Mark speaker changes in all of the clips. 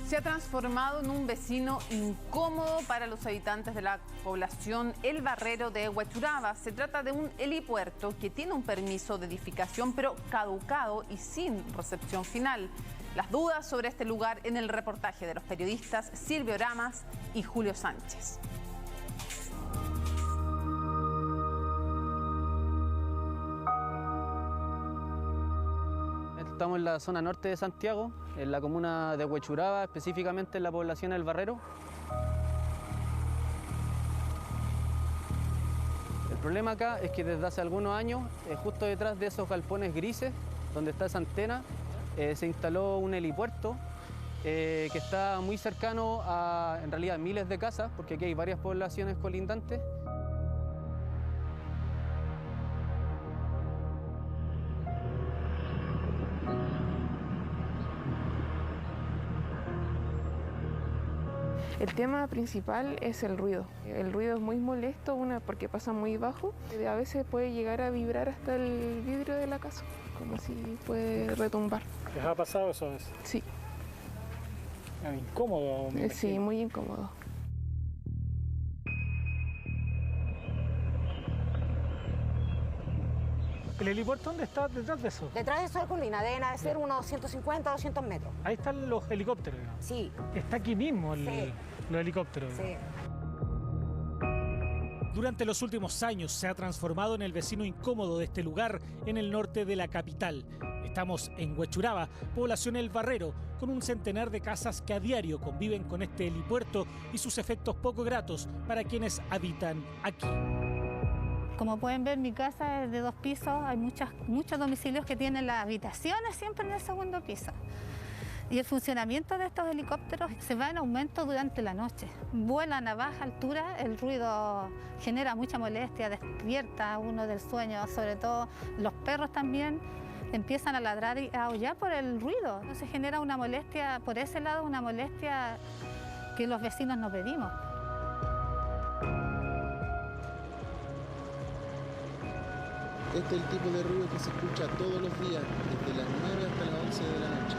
Speaker 1: Se ha transformado en un vecino incómodo para los habitantes de la población El Barrero de Huechuraba. Se trata de un helipuerto que tiene un permiso de edificación, pero caducado y sin recepción final. Las dudas sobre este lugar en el reportaje de los periodistas Silvio Ramas y Julio Sánchez.
Speaker 2: Estamos en la zona norte de Santiago, en la comuna de Huechuraba, específicamente en la población El Barrero. El problema acá es que desde hace algunos años, justo detrás de esos galpones grises, donde está esa antena, se instaló un helipuerto que está muy cercano a, en realidad, miles de casas, porque aquí hay varias poblaciones colindantes.
Speaker 3: El tema principal es el ruido. El ruido es muy molesto, porque pasa muy bajo. A veces puede llegar a vibrar hasta el vidrio de la casa, como si puede retumbar.
Speaker 4: ¿Les ha pasado eso a veces?
Speaker 3: Sí.
Speaker 4: ¿Es incómodo?
Speaker 3: Sí, muy incómodo.
Speaker 4: ¿El helipuerto dónde está detrás de eso?
Speaker 5: Detrás de eso de colina, deben de ser unos 150 o 200 metros.
Speaker 4: Ahí están los helicópteros, digamos.
Speaker 5: Sí.
Speaker 4: Está aquí mismo
Speaker 5: Sí.
Speaker 4: los helicópteros.
Speaker 5: Sí.
Speaker 6: Durante los últimos años se ha transformado en el vecino incómodo de este lugar en el norte de la capital. Estamos en Huechuraba, población El Barrero, con un centenar de casas que a diario conviven con este helipuerto y sus efectos poco gratos para quienes habitan aquí.
Speaker 7: Como pueden ver, mi casa es de 2 pisos, hay muchos domicilios que tienen las habitaciones siempre en el segundo piso. Y el funcionamiento de estos helicópteros se va en aumento durante la noche. Vuelan a baja altura, el ruido genera mucha molestia, despierta a uno del sueño, sobre todo los perros también empiezan a ladrar y a aullar por el ruido. Entonces genera una molestia, por ese lado, una molestia que los vecinos no pedimos.
Speaker 8: Este es el tipo de ruido que se escucha todos los días, desde las 9 hasta las 11 de la noche.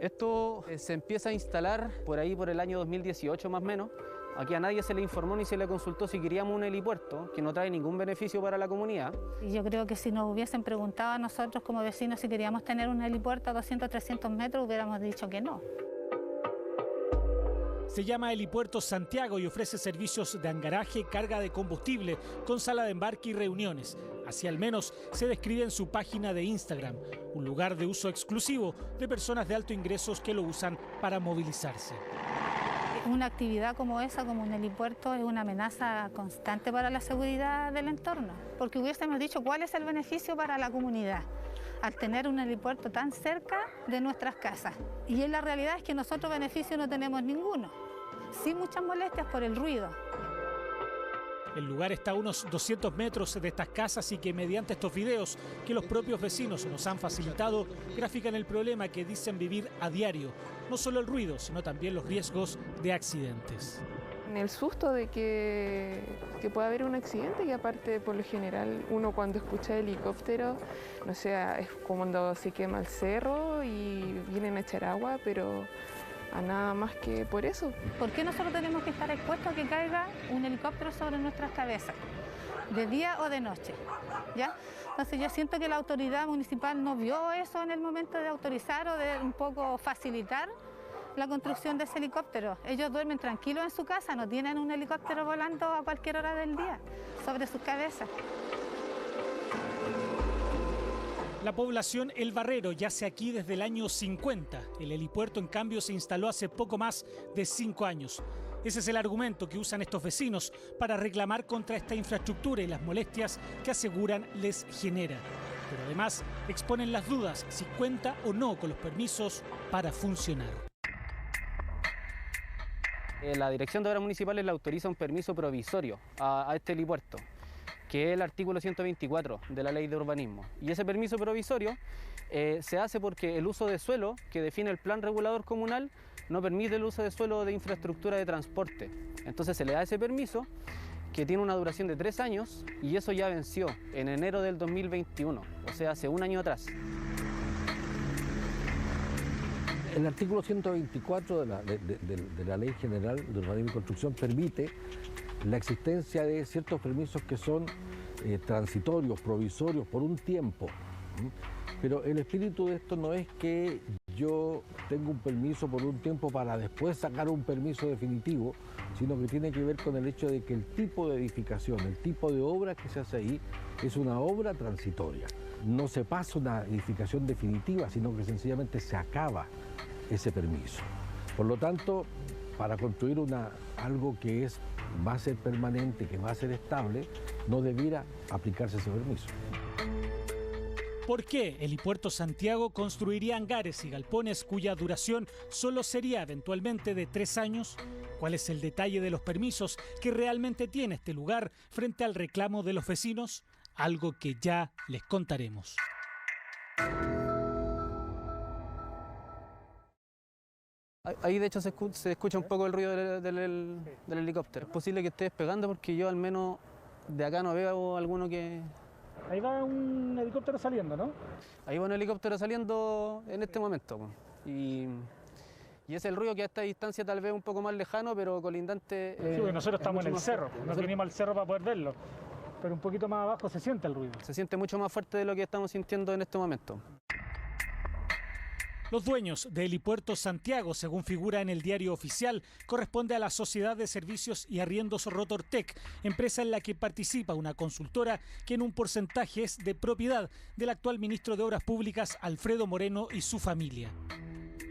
Speaker 2: Esto se empieza a instalar por ahí por el año 2018 más o menos. Aquí a nadie se le informó ni se le consultó si queríamos un helipuerto, que no trae ningún beneficio para la comunidad.
Speaker 7: Y yo creo que si nos hubiesen preguntado a nosotros como vecinos si queríamos tener un helipuerto a 200 o 300 metros, hubiéramos dicho que no.
Speaker 6: Se llama Helipuerto Santiago y ofrece servicios de hangaraje, carga de combustible, con sala de embarque y reuniones. Así al menos se describe en su página de Instagram, un lugar de uso exclusivo de personas de alto ingresos que lo usan para movilizarse.
Speaker 7: Una actividad como esa, como un helipuerto, es una amenaza constante para la seguridad del entorno, porque hubiésemos dicho cuál es el beneficio para la comunidad al tener un helipuerto tan cerca de nuestras casas. Y en la realidad es que nosotros beneficio no tenemos ninguno, sí muchas molestias por el ruido.
Speaker 6: El lugar está a unos 200 metros de estas casas y que mediante estos videos que los propios vecinos nos han facilitado, grafican el problema que dicen vivir a diario. No solo el ruido, sino también los riesgos de accidentes.
Speaker 3: El susto de que pueda haber un accidente, y aparte por lo general uno cuando escucha helicóptero, no sé, es como cuando se quema el cerro y vienen a echar agua, pero a nada más que por eso.
Speaker 7: ¿Por qué nosotros tenemos que estar expuestos a que caiga un helicóptero sobre nuestras cabezas, de día o de noche? ¿Ya? Entonces yo siento que la autoridad municipal no vio eso en el momento de autorizar o de un poco facilitar la construcción de ese helicóptero. Ellos duermen tranquilos en su casa, no tienen un helicóptero volando a cualquier hora del día sobre sus cabezas.
Speaker 6: La población El Barrero yace aquí desde el año 50. El helipuerto, en cambio, se instaló hace poco más de 5 años. Ese es el argumento que usan estos vecinos para reclamar contra esta infraestructura y las molestias que aseguran les genera. Pero además exponen las dudas si cuenta o no con los permisos para funcionar.
Speaker 2: La Dirección de Obras Municipales le autoriza un permiso provisorio a este helipuerto, que es el artículo 124 de la Ley de Urbanismo. Y ese permiso provisorio se hace porque el uso de suelo que define el plan regulador comunal no permite el uso de suelo de infraestructura de transporte. Entonces se le da ese permiso que tiene una duración de 3 años y eso ya venció en enero del 2021, o sea, hace un año atrás.
Speaker 9: El artículo 124 de la Ley General de Urbanismo y Construcción permite la existencia de ciertos permisos que son transitorios, provisorios, por un tiempo. Pero el espíritu de esto no es que yo tenga un permiso por un tiempo para después sacar un permiso definitivo, sino que tiene que ver con el hecho de que el tipo de edificación, el tipo de obra que se hace ahí es una obra transitoria. No se pasa una edificación definitiva, sino que sencillamente se acaba ese permiso. Por lo tanto, para construir algo que va a ser permanente, que va a ser estable, no debiera aplicarse ese permiso.
Speaker 6: ¿Por qué Helipuerto Santiago construiría hangares y galpones cuya duración solo sería eventualmente de 3 años? ¿Cuál es el detalle de los permisos que realmente tiene este lugar frente al reclamo de los vecinos? Algo que ya les contaremos.
Speaker 2: Ahí de hecho se escucha un poco el ruido del helicóptero. Es posible que esté despegando porque yo al menos de acá no veo alguno que...
Speaker 4: Ahí va un helicóptero saliendo, ¿no?
Speaker 2: Ahí va un helicóptero saliendo en este momento. Y es el ruido que a esta distancia tal vez un poco más lejano, pero colindante...
Speaker 4: Sí, porque nosotros estamos en el cerro, nos vinimos al cerro para poder verlo. Pero un poquito más abajo se siente el ruido.
Speaker 2: Se siente mucho más fuerte de lo que estamos sintiendo en este momento.
Speaker 6: Los dueños de Helipuerto Santiago, según figura en el diario oficial, corresponde a la Sociedad de Servicios y Arriendos Rotortec, empresa en la que participa una consultora que en un porcentaje es de propiedad del actual ministro de Obras Públicas, Alfredo Moreno, y su familia.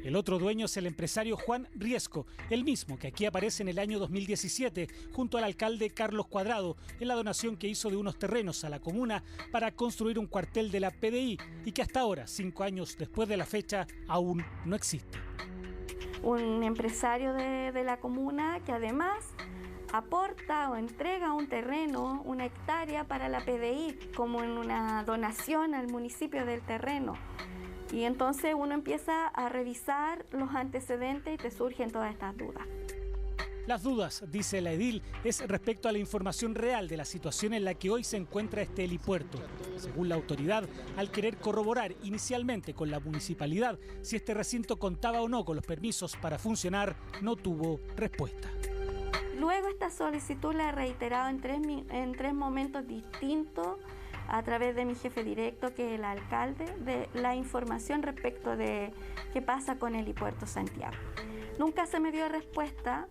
Speaker 6: El otro dueño es el empresario Juan Riesco, el mismo que aquí aparece en el año 2017 junto al alcalde Carlos Cuadrado en la donación que hizo de unos terrenos a la comuna para construir un cuartel de la PDI y que hasta ahora, 5 años después de la fecha, aún no existe.
Speaker 10: Un empresario de la comuna que además aporta o entrega un terreno, una hectárea para la PDI, como en una donación al municipio del terreno. Y entonces uno empieza a revisar los antecedentes y te surgen todas estas dudas.
Speaker 6: Las dudas, dice la edil, es respecto a la información real de la situación en la que hoy se encuentra este helipuerto. Según la autoridad, al querer corroborar inicialmente con la municipalidad si este recinto contaba o no con los permisos para funcionar, no tuvo respuesta.
Speaker 10: Luego esta solicitud la he reiterado en tres momentos distintos a través de mi jefe directo, que es el alcalde, de la información respecto de qué pasa con Helipuerto Santiago. Nunca se me dio respuesta,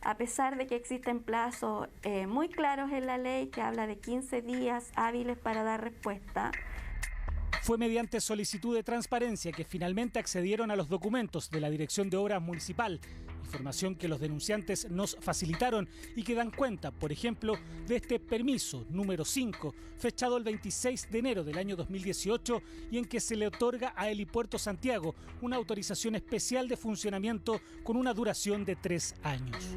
Speaker 10: a pesar de que existen plazos muy claros en la ley que habla de 15 días hábiles para dar respuesta.
Speaker 6: Fue mediante solicitud de transparencia que finalmente accedieron a los documentos de la Dirección de Obras Municipal, información que los denunciantes nos facilitaron y que dan cuenta, por ejemplo, de este permiso número 5, fechado el 26 de enero del año 2018 y en que se le otorga a Helipuerto Santiago una autorización especial de funcionamiento con una duración de 3 años.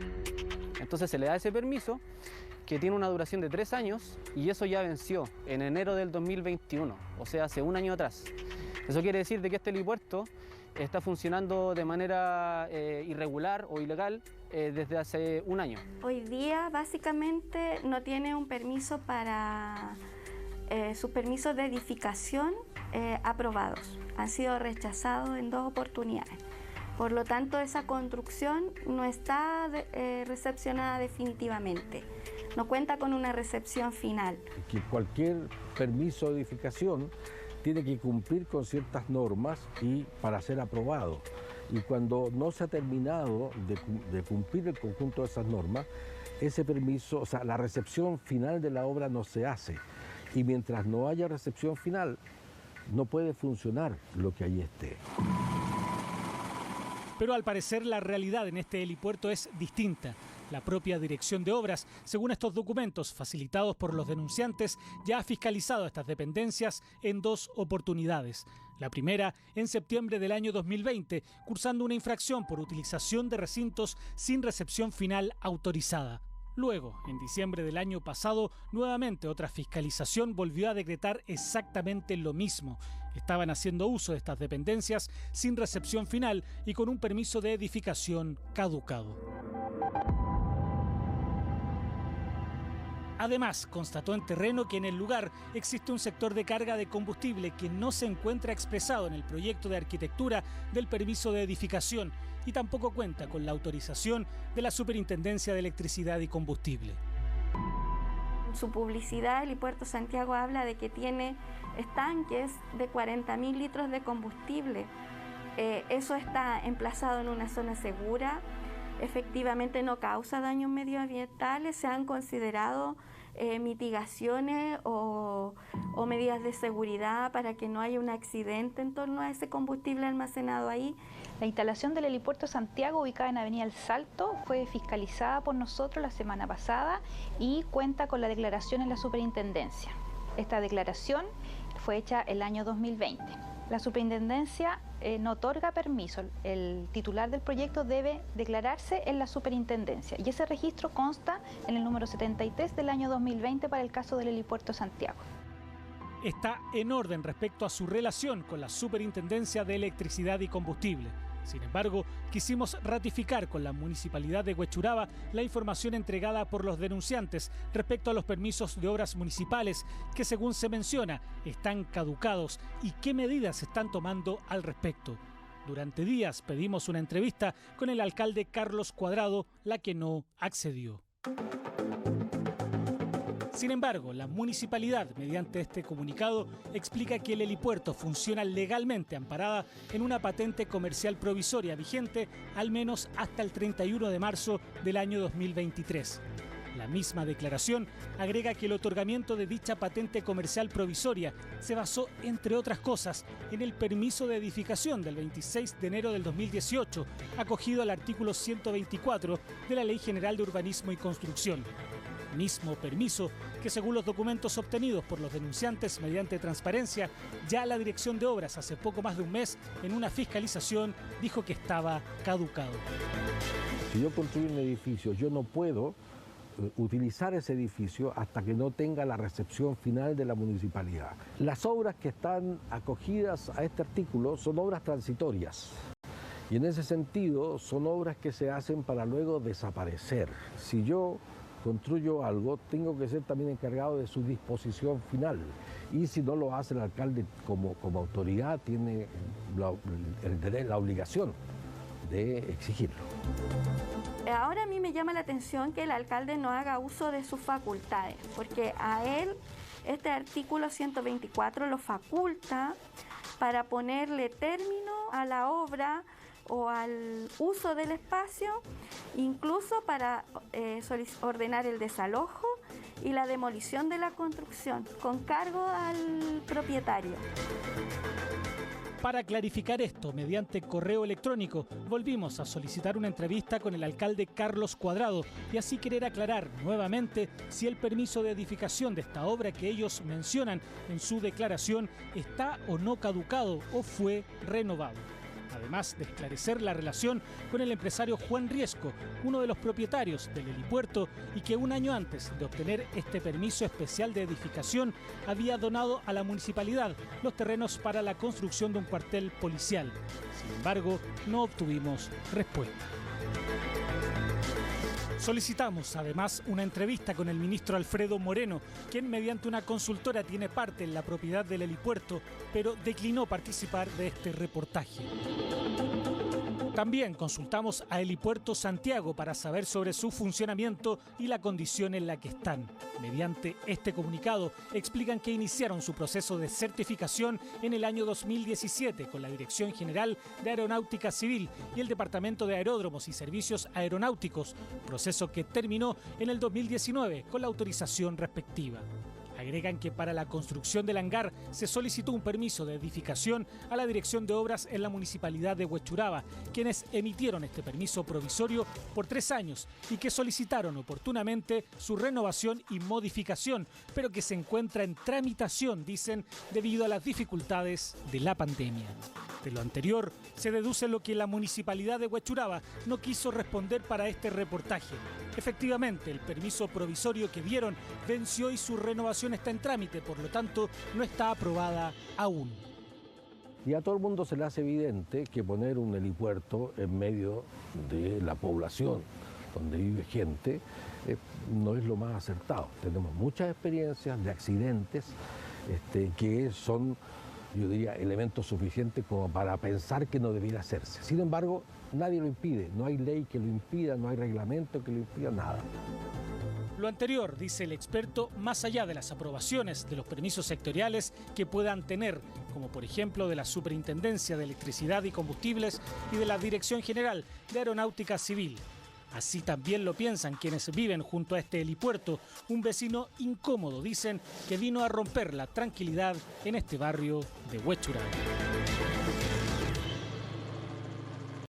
Speaker 2: Entonces se le da ese permiso que tiene una duración de 3 años y eso ya venció en enero del 2021, o sea, hace un año atrás. Eso quiere decir de que este helipuerto está funcionando de manera irregular o ilegal desde hace un año.
Speaker 10: Hoy día básicamente no tiene un permiso para sus permisos de edificación aprobados. Han sido rechazados en 2 oportunidades. Por lo tanto, esa construcción no está recepcionada definitivamente. No cuenta con una recepción final. Que
Speaker 9: cualquier permiso de edificación tiene que cumplir con ciertas normas y para ser aprobado. Y cuando no se ha terminado de cumplir el conjunto de esas normas, ese permiso, o sea, la recepción final de la obra no se hace. Y mientras no haya recepción final, no puede funcionar lo que allí esté.
Speaker 6: Pero al parecer la realidad en este helipuerto es distinta. La propia Dirección de Obras, según estos documentos facilitados por los denunciantes, ya ha fiscalizado estas dependencias en 2 oportunidades. La primera en septiembre del año 2020, cursando una infracción por utilización de recintos sin recepción final autorizada. Luego, en diciembre del año pasado, nuevamente otra fiscalización volvió a decretar exactamente lo mismo. Estaban haciendo uso de estas dependencias sin recepción final y con un permiso de edificación caducado. Además, constató en terreno que en el lugar existe un sector de carga de combustible que no se encuentra expresado en el proyecto de arquitectura del permiso de edificación y tampoco cuenta con la autorización de la Superintendencia de Electricidad y Combustible.
Speaker 10: En su publicidad, Helipuerto Santiago habla de que tiene estanques de 40.000 litros de combustible. Eso está emplazado en una zona segura. Efectivamente no causa daños medioambientales, se han considerado mitigaciones o medidas de seguridad para que no haya un accidente en torno a ese combustible almacenado ahí.
Speaker 11: La instalación del Helipuerto Santiago, ubicada en Avenida El Salto, fue fiscalizada por nosotros la semana pasada y cuenta con la declaración en la Superintendencia. Esta declaración fue hecha el año 2020. La Superintendencia no otorga permiso. El titular del proyecto debe declararse en la Superintendencia y ese registro consta en el número 73 del año 2020 para el caso del Helipuerto Santiago.
Speaker 6: Está en orden respecto a su relación con la Superintendencia de Electricidad y Combustible. Sin embargo, quisimos ratificar con la Municipalidad de Huechuraba la información entregada por los denunciantes respecto a los permisos de obras municipales que, según se menciona, están caducados y qué medidas se están tomando al respecto. Durante días pedimos una entrevista con el alcalde Carlos Cuadrado, la que no accedió. Sin embargo, la municipalidad, mediante este comunicado, explica que el helipuerto funciona legalmente amparada en una patente comercial provisoria vigente al menos hasta el 31 de marzo del año 2023. La misma declaración agrega que el otorgamiento de dicha patente comercial provisoria se basó, entre otras cosas, en el permiso de edificación del 26 de enero del 2018, acogido al artículo 124 de la Ley General de Urbanismo y Construcción. Mismo permiso que, según los documentos obtenidos por los denunciantes mediante transparencia, ya la Dirección de Obras hace poco más de un mes, en una fiscalización, dijo que estaba caducado.
Speaker 9: Si yo construyo un edificio, yo no puedo utilizar ese edificio hasta que no tenga la recepción final de la municipalidad. Las obras que están acogidas a este artículo son obras transitorias. Y en ese sentido son obras que se hacen para luego desaparecer. Si yo construyo algo, tengo que ser también encargado de su disposición final. Y si no lo hace el alcalde como autoridad, tiene la obligación de exigirlo.
Speaker 10: Ahora a mí me llama la atención que el alcalde no haga uso de sus facultades, porque a él este artículo 124 lo faculta para ponerle término a la obra o al uso del espacio, incluso para ordenar el desalojo y la demolición de la construcción, con cargo al propietario.
Speaker 6: Para clarificar esto, mediante correo electrónico, volvimos a solicitar una entrevista con el alcalde Carlos Cuadrado y así querer aclarar nuevamente si el permiso de edificación de esta obra que ellos mencionan en su declaración está o no caducado o fue renovado. Además de esclarecer la relación con el empresario Juan Riesco, uno de los propietarios del helipuerto y que un año antes de obtener este permiso especial de edificación había donado a la municipalidad los terrenos para la construcción de un cuartel policial. Sin embargo, no obtuvimos respuesta. Solicitamos además una entrevista con el ministro Alfredo Moreno, quien mediante una consultora tiene parte en la propiedad del helipuerto, pero declinó participar de este reportaje. También consultamos a Helipuerto Santiago para saber sobre su funcionamiento y la condición en la que están. Mediante este comunicado explican que iniciaron su proceso de certificación en el año 2017 con la Dirección General de Aeronáutica Civil y el Departamento de Aeródromos y Servicios Aeronáuticos, proceso que terminó en el 2019 con la autorización respectiva. Agregan que para la construcción del hangar se solicitó un permiso de edificación a la Dirección de Obras en la Municipalidad de Huechuraba, quienes emitieron este permiso provisorio por 3 años y que solicitaron oportunamente su renovación y modificación, pero que se encuentra en tramitación, dicen, debido a las dificultades de la pandemia. De lo anterior, se deduce lo que la Municipalidad de Huechuraba no quiso responder para este reportaje. Efectivamente, el permiso provisorio que dieron venció y su renovación está en trámite, por lo tanto no está aprobada aún.
Speaker 9: Y a todo el mundo se le hace evidente que poner un helipuerto en medio de la población donde vive gente no es lo más acertado. Tenemos muchas experiencias de accidentes que son, yo diría, elementos suficientes como para pensar que no debiera hacerse. Sin embargo, nadie lo impide, no hay ley que lo impida, no hay reglamento que lo impida, nada.
Speaker 6: Lo anterior, dice el experto, más allá de las aprobaciones de los permisos sectoriales que puedan tener, como por ejemplo de la Superintendencia de Electricidad y Combustibles y de la Dirección General de Aeronáutica Civil. Así también lo piensan quienes viven junto a este helipuerto, un vecino incómodo, dicen, que vino a romper la tranquilidad en este barrio de Huechuraba.